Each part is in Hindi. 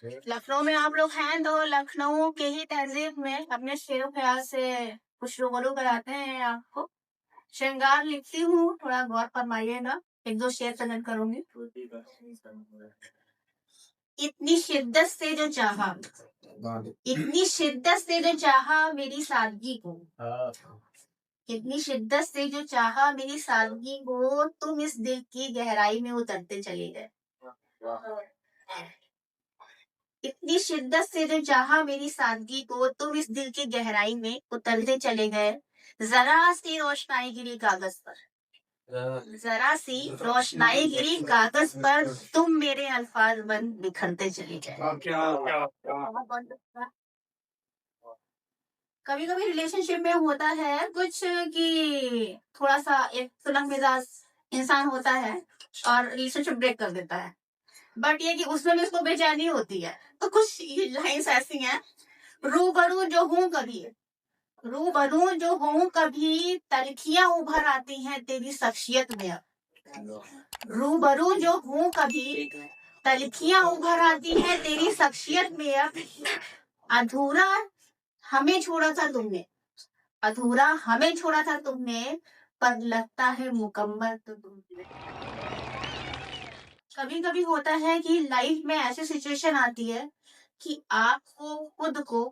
लखनऊ में आप लोग हैं तो लखनऊ के ही तहजीब में अपने शेरो ख्याल से कुछ रूबरू कराते हैं आपको। श्रृंगार लिखती हूँ, थोड़ा गौर फरमाइएगा। एक दो शेर सजन करूंगी। इतनी शिद्दत से जो चाहा, इतनी शिद्दत से जो चाहा मेरी सादगी को, इतनी शिद्दत से जो चाहा मेरी सादगी को, तुम इस दिल की गहराई में उतरते चले गए। इतनी शिद्दत से जो चाहा मेरी सादगी को, तुम इस दिल की गहराई में उतरते चले गए। जरा सी रोशनाई गिरी कागज पर, जरा सी रोशनाई गिरी कागज पर, तुम मेरे अल्फाज बन बिखरते चले गए। कभी कभी रिलेशनशिप में होता है कुछ कि थोड़ा सा एक सुलग मिजाज इंसान होता है और रिलेशनशिप ब्रेक कर देता है, बट ये कि उसमें भी उसको बेचैनी होती है। तो कुछ लाइन्स ऐसी हैं। रूबरू जो हूँ कभी, रूबरू जो हूँ कभी, तलखियां उभर आती हैं तेरी शख्सियत में अब। रूबरू जो हूँ कभी, तलखियां उभर आती हैं तेरी शख्सियत में अब। अधूरा हमें छोड़ा था तुमने, अधूरा हमें छोड़ा था तुमने, पर लगता है मुकम्मल तो तुमने। कभी कभी होता है कि लाइफ में ऐसी सिचुएशन आती है कि आपको खुद को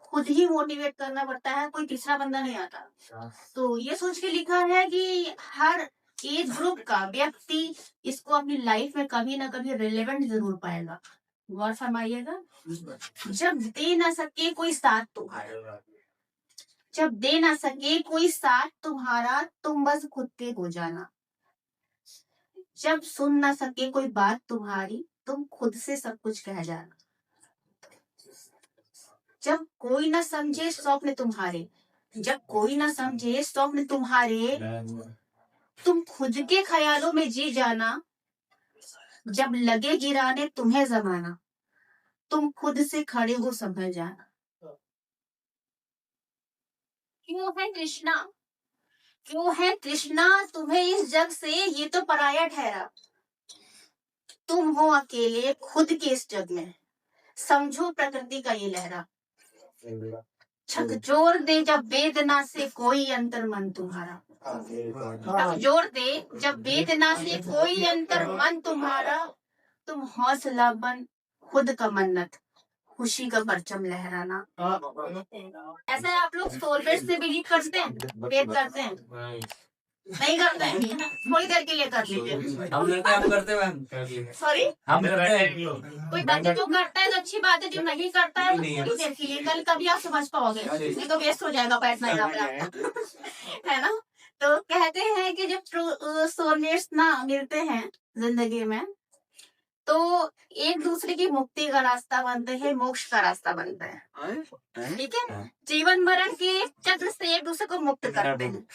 खुद ही मोटिवेट करना पड़ता है, कोई तीसरा बंदा नहीं आता। तो ये सोच के लिखा है कि हर एज ग्रुप का व्यक्ति इसको अपनी लाइफ में कभी ना कभी रिलेवेंट जरूर पाएगा। गौर फरमाइएगा। जब दे ना सके कोई साथ तुम्हारा, जब दे ना सके कोई साथ तुम्हारा, तुम बस खुद के हो जाना। जब सुन ना सके कोई बात तुम्हारी, तुम खुद से सब कुछ कह जाना। जब कोई ना समझे स्वप्न तुम्हारे, जब कोई ना समझे स्वप्न तुम्हारे, तुम खुद के ख्यालों में जी जाना। जब लगे गिराने तुम्हें जमाना, तुम खुद से खड़े हो संभल जाना। क्यों है कृष्णा, क्यों है कृष्णा तुम्हें इस जग से ये तो पराया ठहरा। तुम हो अकेले खुद के इस जग में, समझो प्रकृति का ये लहरा। झकझोर दे जब वेदना से कोई अंतर मन तुम्हारा, झकझोर दे जब वेदना से कोई अंतर मन तुम्हारा, तुम हौसला बन खुद का मन्नत, खुशी का परचम लहराना। ऐसा है, आप लोग सोलमेट से बिलीव करते हैं, वेद करते हैं? नहीं करते हैं? थोड़ी देर के लिए कर लीजिए। हम करते हैं। सॉरी, हम करते हैं। कोई बंदा जो करता है तो अच्छी बात है, जो नहीं करता है तो थोड़ी देर के लिए, कल कभी आप समझ पाओगे, नहीं तो वेस्ट हो जाएगा बैठना यहाँ पे आपका। है ना? तो कहते हैं कि जब सोलमेट्स ना मिलते हैं जिंदगी में, तो एक दूसरे की मुक्ति का रास्ता बनते हैं, मोक्ष का रास्ता बनता है। ठीक है, जीवन मरण के चक्र से एक दूसरे को मुक्त करते हैं।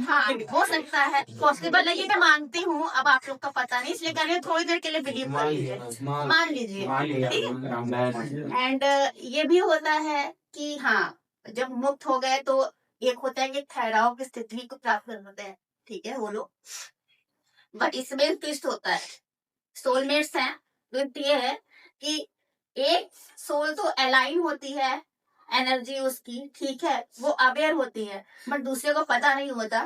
हाँ, हो सकता है, पॉसिबल है, ये मैं मानती हूँ। अब आप लोग का पता नहीं, इसलिए कह रही हूँ थोड़ी देर के लिए बिलीव कर लीजिए, मान लीजिए। एंड ये भी होता है कि हाँ, जब मुक्त हो गए तो एक होता है कि ठहराव की स्थिति को प्राप्त करते हैं। ठीक है, वो लोग, बट इसमें ट्विस्ट होता है। सोलमेट्स हैं, ट्विस्ट ये है कि एक सोल तो अलाइन होती है, एनर्जी उसकी, ठीक है, वो अवेयर होती है, बट दूसरे को पता नहीं होता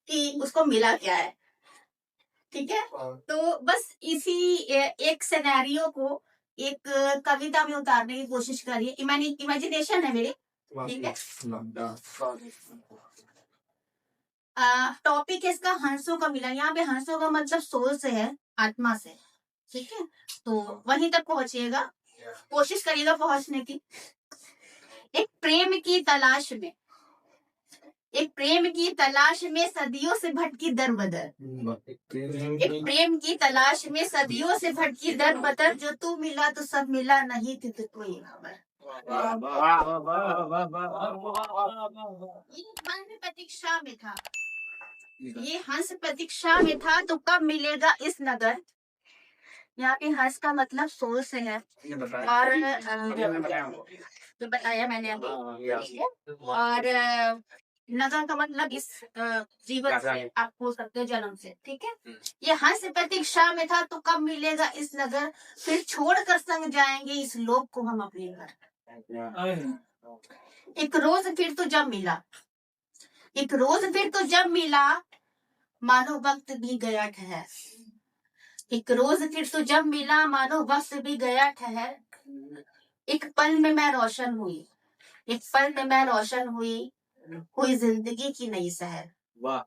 कि उसको मिला क्या है। ठीक है, तो बस इसी एक सिनेरियो को एक कविता में उतारने की कोशिश करिए। इमेजिनेशन है मेरी। ठीक है, टॉपिक इसका हंसों का मिलन। यहाँ पे हंसों का मतलब सोल से है, आत्मा से। ठीक है, तो वहीं तक पहुंचिएगा, कोशिश करिएगा पहुंचने की। एक प्रेम की तलाश में, एक प्रेम की तलाश में सदियों से भटकी दर बदर, एक प्रेम की तलाश में सदियों से भटकी दर बदर, जो तू मिला तो सब मिला, नहीं थी तो कोई खबर। ये हंस प्रतीक्षा में था, ये हंस प्रतीक्षा में था, तो कब मिलेगा इस नगर। यहाँ पे हंस का मतलब सोल से है, और जो बताया मैंने अभी। और नगर का मतलब इस जीवन से आप हो सकते हो, जन्म से, ठीक है। ये हंस प्रतीक्षा में था तो कब मिलेगा इस नगर, फिर छोड़कर संग जाएंगे इस लोक को हम अपने घर। एक रोज फिर तो जब मिला, एक रोज फिर तो जब मिला, मानो वक्त भी गया ठहर। एक रोज फिर तो जब मिला, मानो वक्त भी गया ठहर। एक पल में मैं रोशन हुई, एक पल में मैं रोशन हुई जिंदगी की नई सहर। मैं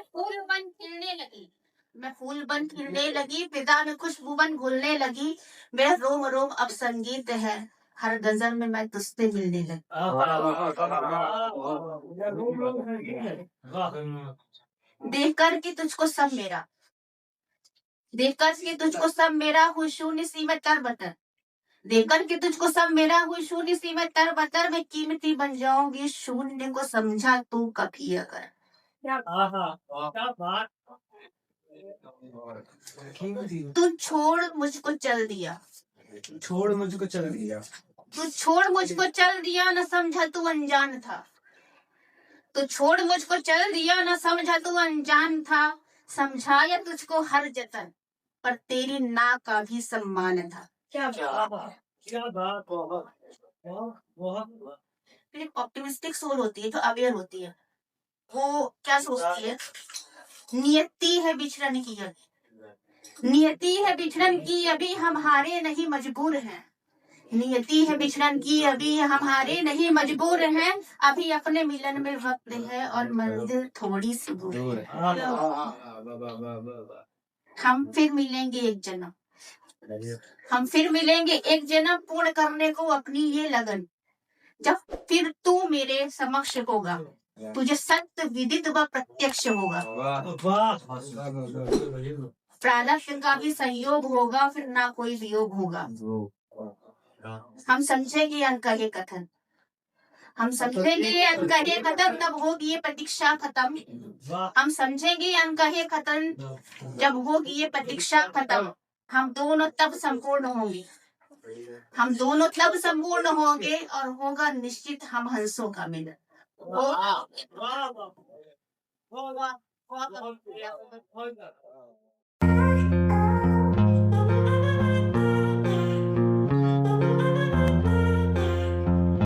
फूल बन खिलने लगी, मैं फूल बन खिलने लगी, फिजा में खुशबू बन घुलने लगी। मेरा रोम रोम अब संगीत है, हर गजल में मैं तुझसे मिलने लगी। देख कर कि तुझको सब मेरा, देख कर कि तुझको सब मेरा, हुई शून्य सी मैं तर बतर। देखकर कि तुझको सब मेरा, हुई शून्य सी मैं तर बतर। मैं कीमती बन जाऊंगी शून्य को समझा तू कभी अगर। क्या बात। तू छोड़ मुझको चल दिया, छोड़ मुझको चल दिया, तू छोड़ मुझको चल दिया, न समझा तू अनजान था। तू छोड़ मुझको चल दिया, न समझा तू अनजान था। समझाया तुझको हर जतन, पर तेरी ना का भी सम्मान था। क्या बात, क्या बात। फिर एक ऑप्टिमिस्टिक सोल होती है जो अवेयर होती है। वो क्या सोचती है, नियति है बिछड़न की अभी, नियति है बिछड़न की अभी, हम हारे नहीं मजबूर हैं। नियति है बिछड़न की अभी, हम हारे नहीं मजबूर हैं। अभी अपने मिलन में वक्त है और मंजिल थोड़ी सी दूर है। हम फिर मिलेंगे एक जन्म, हम फिर मिलेंगे एक जन्म, पूर्ण करने को अपनी ये लगन। जब फिर तू मेरे समक्ष होगा, तुझे सत्य विदित व प्रत्यक्ष होगा। प्रारब्ध का भी संयोग होगा, फिर ना कोई वियोग होगा। हम समझेंगे अनकहे कथन, हम समझेंगे अनकहे कथन, तब होगी ये प्रतीक्षा खत्म। हम समझेंगे अनकहे कथन, जब होगी ये प्रतीक्षा खत्म। हम दोनों तब संपूर्ण होंगे, हम दोनों तब संपूर्ण होंगे, और होगा निश्चित हम हंसों का मिलन। वाह वाह वाह वाह वाह।